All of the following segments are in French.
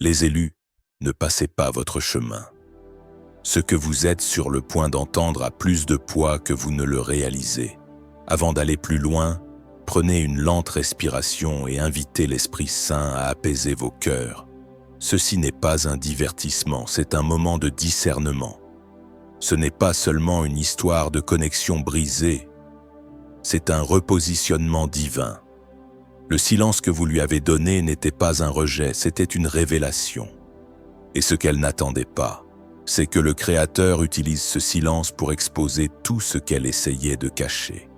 Les élus, ne passez pas votre chemin. Ce que vous êtes sur le point d'entendre a plus de poids que vous ne le réalisez. Avant d'aller plus loin, prenez une lente respiration et invitez l'Esprit Saint à apaiser vos cœurs. Ceci n'est pas un divertissement, c'est un moment de discernement. Ce n'est pas seulement une histoire de connexion brisée, c'est un repositionnement divin. Le silence que vous lui avez donné n'était pas un rejet, c'était une révélation. Et ce qu'elle n'attendait pas, c'est que le Créateur utilise ce silence pour exposer tout ce qu'elle essayait de cacher.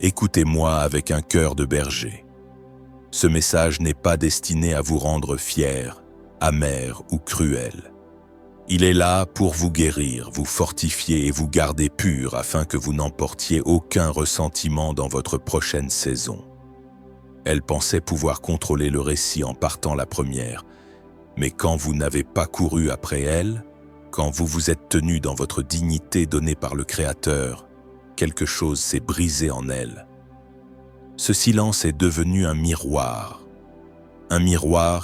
Écoutez-moi avec un cœur de berger. Ce message n'est pas destiné à vous rendre fier, amer ou cruel. Il est là pour vous guérir, vous fortifier et vous garder pur afin que vous n'emportiez aucun ressentiment dans votre prochaine saison. Elle pensait pouvoir contrôler le récit en partant la première, mais quand vous n'avez pas couru après elle, quand vous vous êtes tenu dans votre dignité donnée par le Créateur, quelque chose s'est brisé en elle. Ce silence est devenu un miroir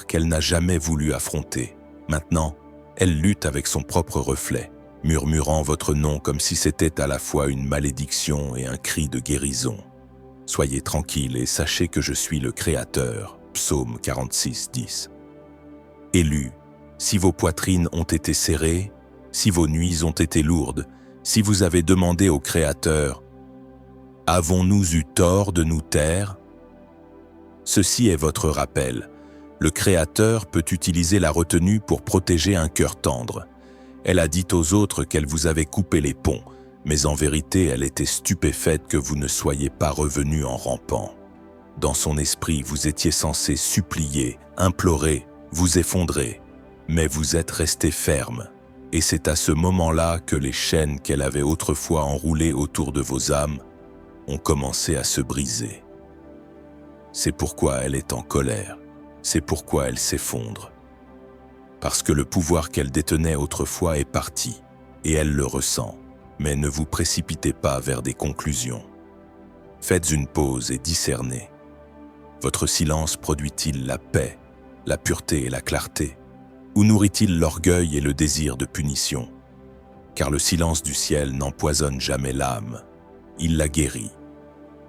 qu'elle n'a jamais voulu affronter. Maintenant, elle lutte avec son propre reflet, murmurant votre nom comme si c'était à la fois une malédiction et un cri de guérison. Soyez tranquille et sachez que je suis le Créateur. Psaume 46, 10. Élus, si vos poitrines ont été serrées, si vos nuits ont été lourdes, si vous avez demandé au Créateur « Avons-nous eu tort de nous taire ?» Ceci est votre rappel. Le Créateur peut utiliser la retenue pour protéger un cœur tendre. Elle a dit aux autres qu'elle vous avait coupé les ponts, mais en vérité, elle était stupéfaite que vous ne soyez pas revenu en rampant. Dans son esprit, vous étiez censé supplier, implorer, vous effondrer, mais vous êtes resté ferme. Et c'est à ce moment-là que les chaînes qu'elle avait autrefois enroulées autour de vos âmes ont commencé à se briser. C'est pourquoi elle est en colère. C'est pourquoi elle s'effondre. Parce que le pouvoir qu'elle détenait autrefois est parti, et elle le ressent. Mais ne vous précipitez pas vers des conclusions. Faites une pause et discernez. Votre silence produit-il la paix, la pureté et la clarté? Ou nourrit-il l'orgueil et le désir de punition? Car le silence du ciel n'empoisonne jamais l'âme, il la guérit.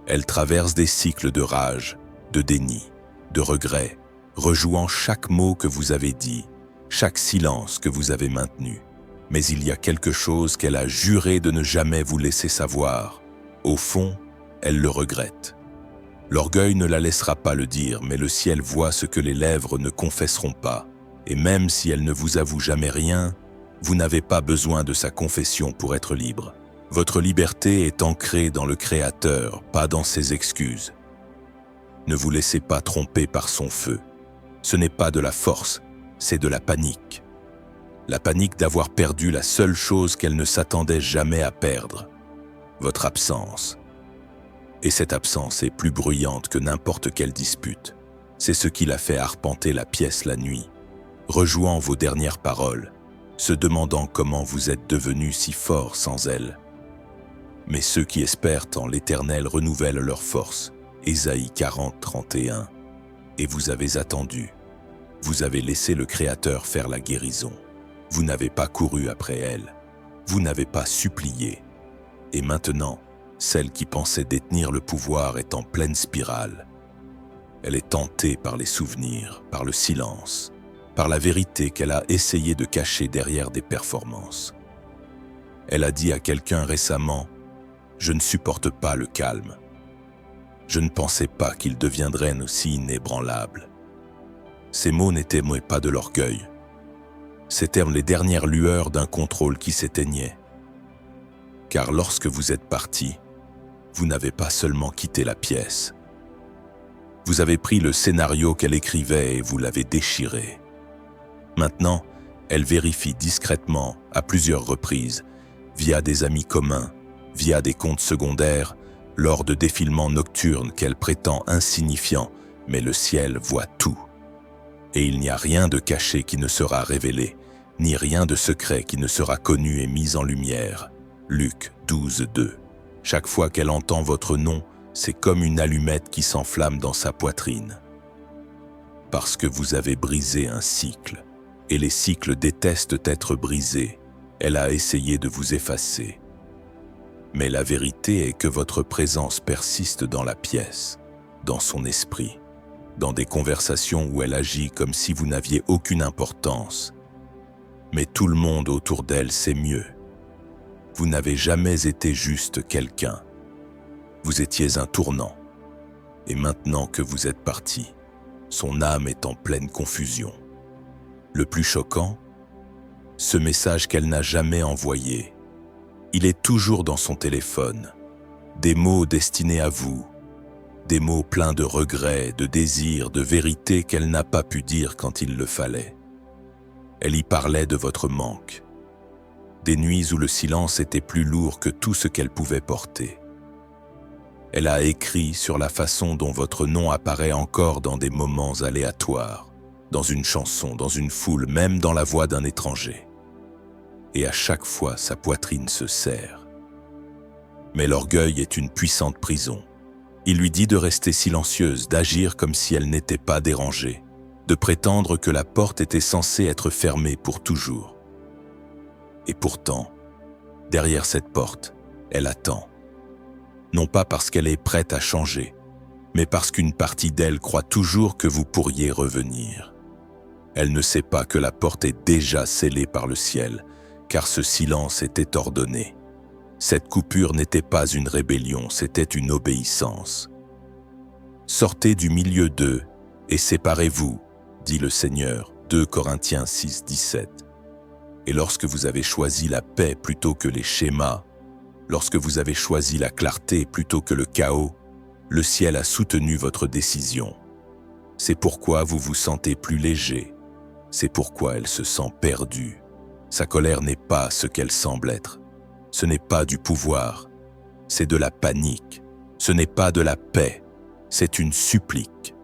Elle traverse des cycles de rage, de déni, de regret, rejouant chaque mot que vous avez dit, chaque silence que vous avez maintenu. Mais il y a quelque chose qu'elle a juré de ne jamais vous laisser savoir. Au fond, elle le regrette. L'orgueil ne la laissera pas le dire, mais le ciel voit ce que les lèvres ne confesseront pas. Et même si elle ne vous avoue jamais rien, vous n'avez pas besoin de sa confession pour être libre. Votre liberté est ancrée dans le Créateur, pas dans ses excuses. Ne vous laissez pas tromper par son feu. Ce n'est pas de la force, c'est de la panique. La panique d'avoir perdu la seule chose qu'elle ne s'attendait jamais à perdre, votre absence. Et cette absence est plus bruyante que n'importe quelle dispute. C'est ce qui l'a fait arpenter la pièce la nuit, rejouant vos dernières paroles, se demandant comment vous êtes devenu si fort sans elle. Mais ceux qui espèrent en l'Éternel renouvellent leur force. Ésaïe 40, 31. Et vous avez attendu. Vous avez laissé le Créateur faire la guérison. Vous n'avez pas couru après elle. Vous n'avez pas supplié. Et maintenant, celle qui pensait détenir le pouvoir est en pleine spirale. Elle est tentée par les souvenirs, par le silence, par la vérité qu'elle a essayé de cacher derrière des performances. Elle a dit à quelqu'un récemment « Je ne supporte pas le calme. Je ne pensais pas qu'il deviendrait aussi inébranlable. » Ces mots n'étaient pas de l'orgueil. C'étaient les dernières lueurs d'un contrôle qui s'éteignait. Car lorsque vous êtes parti, vous n'avez pas seulement quitté la pièce. Vous avez pris le scénario qu'elle écrivait et vous l'avez déchiré. Maintenant, elle vérifie discrètement, à plusieurs reprises, via des amis communs, via des comptes secondaires, lors de défilements nocturnes qu'elle prétend insignifiants, mais le ciel voit tout. Et il n'y a rien de caché qui ne sera révélé, ni rien de secret qui ne sera connu et mis en lumière. Luc 12, 2. Chaque fois qu'elle entend votre nom, c'est comme une allumette qui s'enflamme dans sa poitrine. Parce que vous avez brisé un cycle, et les cycles détestent être brisés. Elle a essayé de vous effacer. Mais la vérité est que votre présence persiste dans la pièce, dans son esprit, dans des conversations où elle agit comme si vous n'aviez aucune importance. Mais tout le monde autour d'elle sait mieux. Vous n'avez jamais été juste quelqu'un. Vous étiez un tournant. Et maintenant que vous êtes parti, son âme est en pleine confusion. Le plus choquant, ce message qu'elle n'a jamais envoyé. Il est toujours dans son téléphone. Des mots destinés à vous. Des mots pleins de regrets, de désirs, de vérités qu'elle n'a pas pu dire quand il le fallait. Elle y parlait de votre manque. Des nuits où le silence était plus lourd que tout ce qu'elle pouvait porter. Elle a écrit sur la façon dont votre nom apparaît encore dans des moments aléatoires, dans une chanson, dans une foule, même dans la voix d'un étranger. Et à chaque fois, sa poitrine se serre. Mais l'orgueil est une puissante prison. Il lui dit de rester silencieuse, d'agir comme si elle n'était pas dérangée, de prétendre que la porte était censée être fermée pour toujours. Et pourtant, derrière cette porte, elle attend. Non pas parce qu'elle est prête à changer, mais parce qu'une partie d'elle croit toujours que vous pourriez revenir. Elle ne sait pas que la porte est déjà scellée par le ciel, car ce silence était ordonné. Cette coupure n'était pas une rébellion, c'était une obéissance. « Sortez du milieu d'eux et séparez-vous », dit le Seigneur, 2 Corinthiens 6, 17. Et lorsque vous avez choisi la paix plutôt que les schémas, lorsque vous avez choisi la clarté plutôt que le chaos, le ciel a soutenu votre décision. C'est pourquoi vous vous sentez plus léger. C'est pourquoi elle se sent perdue. Sa colère n'est pas ce qu'elle semble être. Ce n'est pas du pouvoir. C'est de la panique. Ce n'est pas de la paix. C'est une supplique.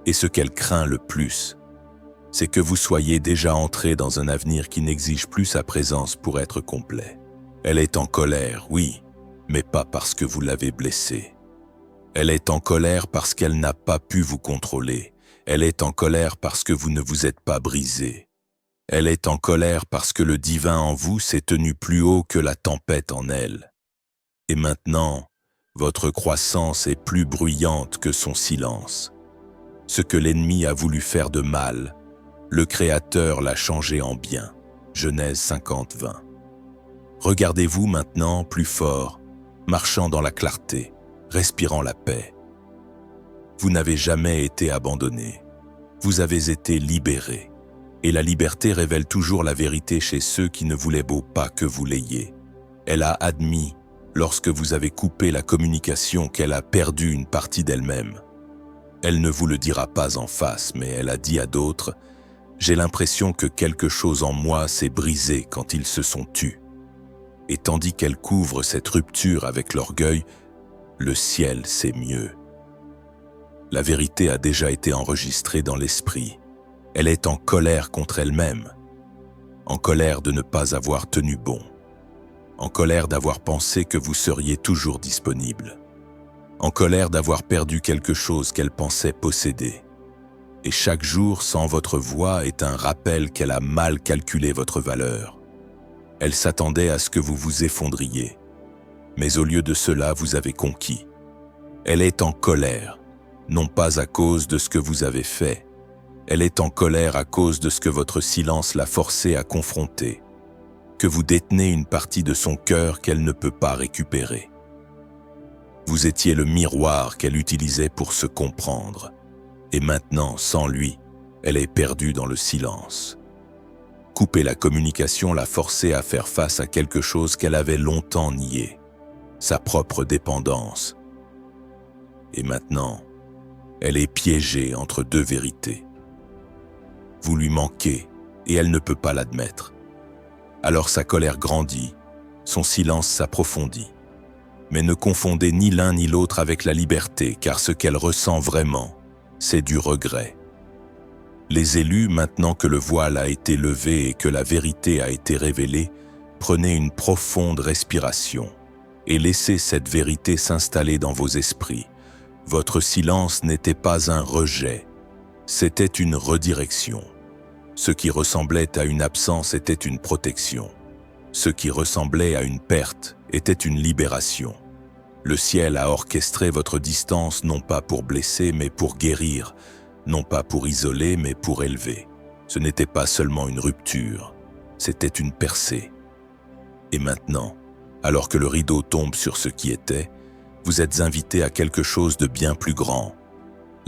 Et ce qu'elle craint le plus, c'est que vous soyez déjà entré dans un avenir qui n'exige plus sa présence pour être complet. Elle est en colère, oui, mais pas parce que vous l'avez blessée. Elle est en colère parce qu'elle n'a pas pu vous contrôler. Elle est en colère parce que vous ne vous êtes pas brisé. Elle est en colère parce que le divin en vous s'est tenu plus haut que la tempête en elle. Et maintenant, votre croissance est plus bruyante que son silence. Ce que l'ennemi a voulu faire de mal, le Créateur l'a changé en bien. Genèse 50, 20. Regardez-vous maintenant plus fort, marchant dans la clarté, respirant la paix. Vous n'avez jamais été abandonné. Vous avez été libéré. Et la liberté révèle toujours la vérité chez ceux qui ne voulaient pas que vous l'ayez. Elle a admis, lorsque vous avez coupé la communication, qu'elle a perdu une partie d'elle-même. Elle ne vous le dira pas en face, mais elle a dit à d'autres « J'ai l'impression que quelque chose en moi s'est brisé quand ils se sont tus. » Et tandis qu'elle couvre cette rupture avec l'orgueil, le ciel sait mieux. La vérité a déjà été enregistrée dans l'esprit. Elle est en colère contre elle-même, en colère de ne pas avoir tenu bon, en colère d'avoir pensé que vous seriez toujours disponible, en colère d'avoir perdu quelque chose qu'elle pensait posséder. Et chaque jour sans votre voix est un rappel qu'elle a mal calculé votre valeur. Elle s'attendait à ce que vous vous effondriez, mais au lieu de cela, vous avez conquis. Elle est en colère, non pas à cause de ce que vous avez fait. Elle est en colère à cause de ce que votre silence l'a forcée à confronter, que vous détenez une partie de son cœur qu'elle ne peut pas récupérer. Vous étiez le miroir qu'elle utilisait pour se comprendre, et maintenant, sans lui, elle est perdue dans le silence. Couper la communication l'a forcée à faire face à quelque chose qu'elle avait longtemps nié, sa propre dépendance. Et maintenant, elle est piégée entre deux vérités. Vous lui manquez et elle ne peut pas l'admettre. Alors sa colère grandit, son silence s'approfondit. Mais ne confondez ni l'un ni l'autre avec la liberté, car ce qu'elle ressent vraiment, c'est du regret. Les élus, maintenant que le voile a été levé et que la vérité a été révélée, prenez une profonde respiration et laissez cette vérité s'installer dans vos esprits. Votre silence n'était pas un rejet, c'était une redirection. Ce qui ressemblait à une absence était une protection. Ce qui ressemblait à une perte était une libération. Le ciel a orchestré votre distance non pas pour blesser, mais pour guérir, non pas pour isoler, mais pour élever. Ce n'était pas seulement une rupture, c'était une percée. Et maintenant, alors que le rideau tombe sur ce qui était, vous êtes invité à quelque chose de bien plus grand.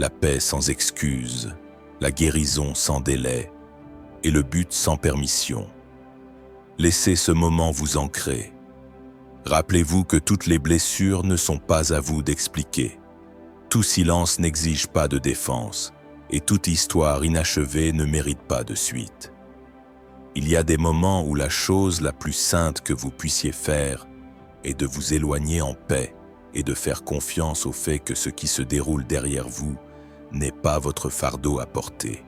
La paix sans excuse, la guérison sans délai, et le but sans permission. Laissez ce moment vous ancrer. Rappelez-vous que toutes les blessures ne sont pas à vous d'expliquer. Tout silence n'exige pas de défense, et toute histoire inachevée ne mérite pas de suite. Il y a des moments où la chose la plus sainte que vous puissiez faire est de vous éloigner en paix et de faire confiance au fait que ce qui se déroule derrière vous n'est pas votre fardeau à porter.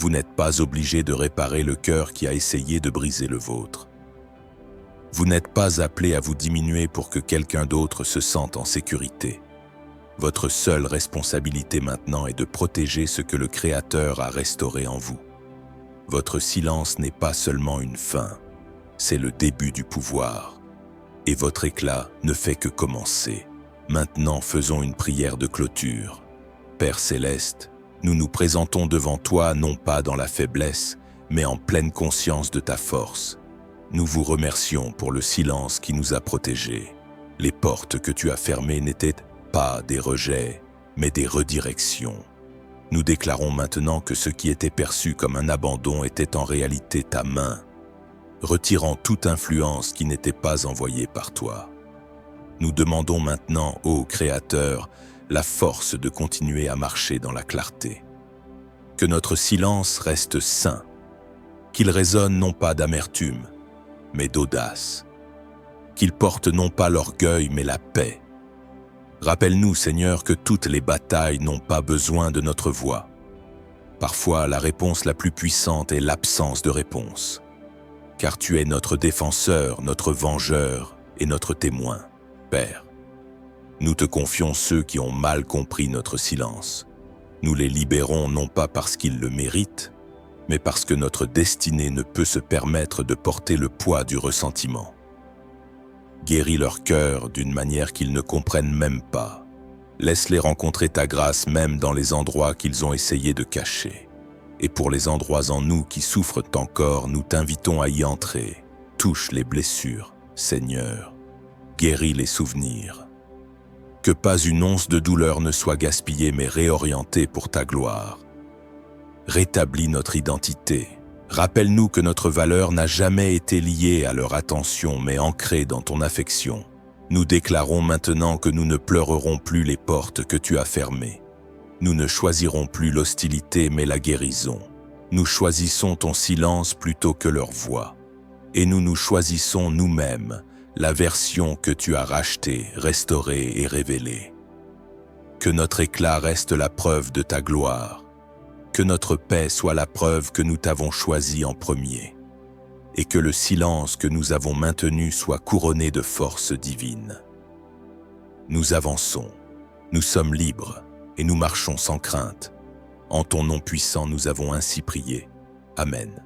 Vous n'êtes pas obligé de réparer le cœur qui a essayé de briser le vôtre. Vous n'êtes pas appelé à vous diminuer pour que quelqu'un d'autre se sente en sécurité. Votre seule responsabilité maintenant est de protéger ce que le Créateur a restauré en vous. Votre silence n'est pas seulement une fin, c'est le début du pouvoir. Et votre éclat ne fait que commencer. Maintenant, faisons une prière de clôture. Père Céleste, nous nous présentons devant toi non pas dans la faiblesse, mais en pleine conscience de ta force. Nous vous remercions pour le silence qui nous a protégés. Les portes que tu as fermées n'étaient pas des rejets, mais des redirections. Nous déclarons maintenant que ce qui était perçu comme un abandon était en réalité ta main, retirant toute influence qui n'était pas envoyée par toi. Nous demandons maintenant, ô Créateur, la force de continuer à marcher dans la clarté. Que notre silence reste sain, qu'il résonne non pas d'amertume, mais d'audace, qu'il porte non pas l'orgueil, mais la paix. Rappelle-nous, Seigneur, que toutes les batailles n'ont pas besoin de notre voix. Parfois, la réponse la plus puissante est l'absence de réponse. Car tu es notre défenseur, notre vengeur et notre témoin, Père. Nous te confions ceux qui ont mal compris notre silence. Nous les libérons non pas parce qu'ils le méritent, mais parce que notre destinée ne peut se permettre de porter le poids du ressentiment. Guéris leur cœur d'une manière qu'ils ne comprennent même pas. Laisse-les rencontrer ta grâce même dans les endroits qu'ils ont essayé de cacher. Et pour les endroits en nous qui souffrent encore, nous t'invitons à y entrer. Touche les blessures, Seigneur. Guéris les souvenirs. Que pas une once de douleur ne soit gaspillée mais réorientée pour ta gloire. Rétablis notre identité. Rappelle-nous que notre valeur n'a jamais été liée à leur attention mais ancrée dans ton affection. Nous déclarons maintenant que nous ne pleurerons plus les portes que tu as fermées. Nous ne choisirons plus l'hostilité mais la guérison. Nous choisissons ton silence plutôt que leur voix. Et nous choisissons nous-mêmes la version que tu as rachetée, restaurée et révélée. Que notre éclat reste la preuve de ta gloire. Que notre paix soit la preuve que nous t'avons choisi en premier. Et que le silence que nous avons maintenu soit couronné de force divine. Nous avançons, nous sommes libres et nous marchons sans crainte. En ton nom puissant, nous avons ainsi prié. Amen.